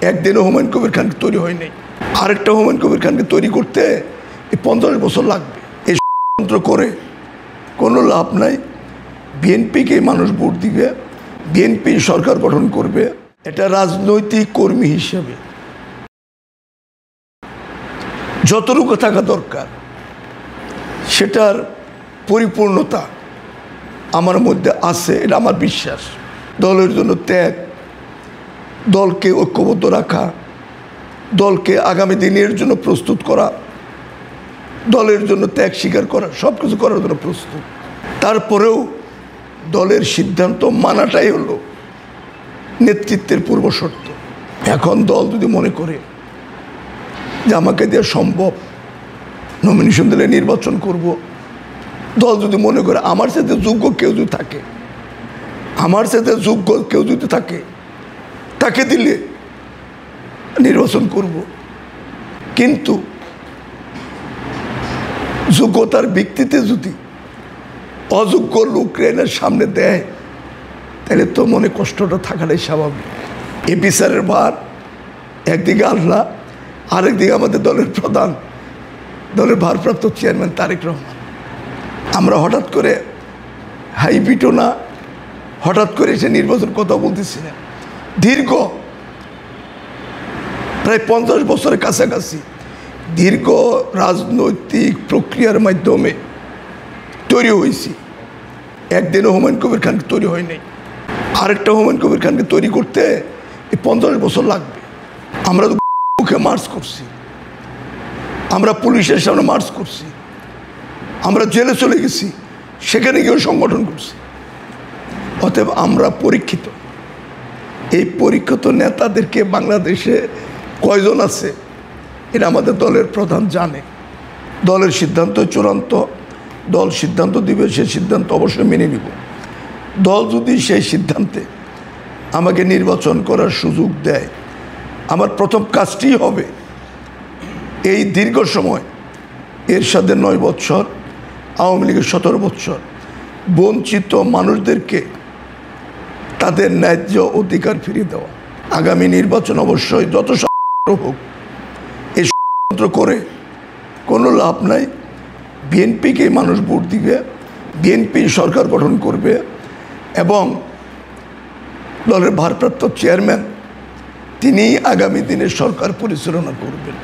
একদিনও হুমায়ুন কবির খানকে তৈরি হয় নাই। আরেকটা হুমায়ুন কবির খানকে তৈরি করতে 50 বছর লাগবে। এই ষড়যন্ত্র করে কোনো লাভ নাই। বিএনপিকে মানুষ ভোট দিবে, বিএনপি সরকার গঠন করবে। এটা রাজনৈতিক কর্মী হিসেবে যতটুকু থাকা দরকার সেটার পরিপূর্ণতা আমার মধ্যে আছে, এটা আমার বিশ্বাস। দলের জন্য ত্যাগ, দলকে ঐক্যবদ্ধ রাখা, দলকে আগামী দিনের জন্য প্রস্তুত করা, দলের জন্য ত্যাগ স্বীকার করা, সব কিছু করার জন্য প্রস্তুত। তারপরেও দলের সিদ্ধান্ত মানাটাই হলো নেতৃত্বের পূর্ব শর্ত। এখন দল যদি মনে করে যে আমাকে দিয়ে সম্ভব, নমিনেশন দিলে নির্বাচন করব, দল যদি মনে করে আমার সাথে যোগ্য কেউ যদি থাকে, আমার সাথে যোগ্য কেউ যদি থাকে, তাকে দিলে নির্বাচন করব। কিন্তু যোগ্যতার ভিত্তিতে যদি অযোগ্য লোক এনার সামনে দেয়, তাহলে তো মনে কষ্টটা থাকাটাই স্বাভাবিক। এই বিচারের ভার একদিকে আল্লাহ, আরেকদিকে আমাদের দলের প্রধান, দলের ভারপ্রাপ্ত চেয়ারম্যান তারেক রহমান। আমরা হঠাৎ করে হাইবিটো না, হঠাৎ করে এসে নির্বাচন কথা বলতেছি না। দীর্ঘ প্রায় 50 বছরের কাছাকাছি দীর্ঘ রাজনৈতিক প্রক্রিয়ার মাধ্যমে তৈরি হয়েছি। একদিনও হুমায়ুন কবির খানকে তৈরি হয় নাই। আরেকটা হুমায়ুন কবির খানকে তৈরি করতে 50 বছর লাগবে। আমরা তো মুখে মার্চ করছি, আমরা পুলিশের সামনে মার্চ করছি, আমরা জেলে চলে গেছি, সেখানে গিয়েও সংগঠন করছি। অতএব আমরা পরীক্ষিত। এই পরীক্ষিত নেতাদেরকে বাংলাদেশে কয়জন আছে এটা আমাদের দলের প্রধান জানে। দলের সিদ্ধান্ত চূড়ান্ত, দল সিদ্ধান্ত দিবে, সেই সিদ্ধান্ত অবশ্যই মেনে নিব। দল যদি সেই সিদ্ধান্তে আমাকে নির্বাচন করার সুযোগ দেয়, আমার প্রথম কাজটি হবে এই দীর্ঘ সময় এরশাদের 9 বছর, আওয়ামী লীগের 17 বছর বঞ্চিত মানুষদেরকে তাদের ন্যায্য অধিকার ফিরিয়ে দেওয়া। আগামী নির্বাচন অবশ্যই যত হোক, এই ষড়যন্ত্র করে কোনো লাভ নাই। বিএনপিকে মানুষ ভোট দিবে, বিএনপি সরকার গঠন করবে এবং দলের ভারপ্রাপ্ত চেয়ারম্যান তিনি আগামী দিনে সরকার পরিচালনা করবেন।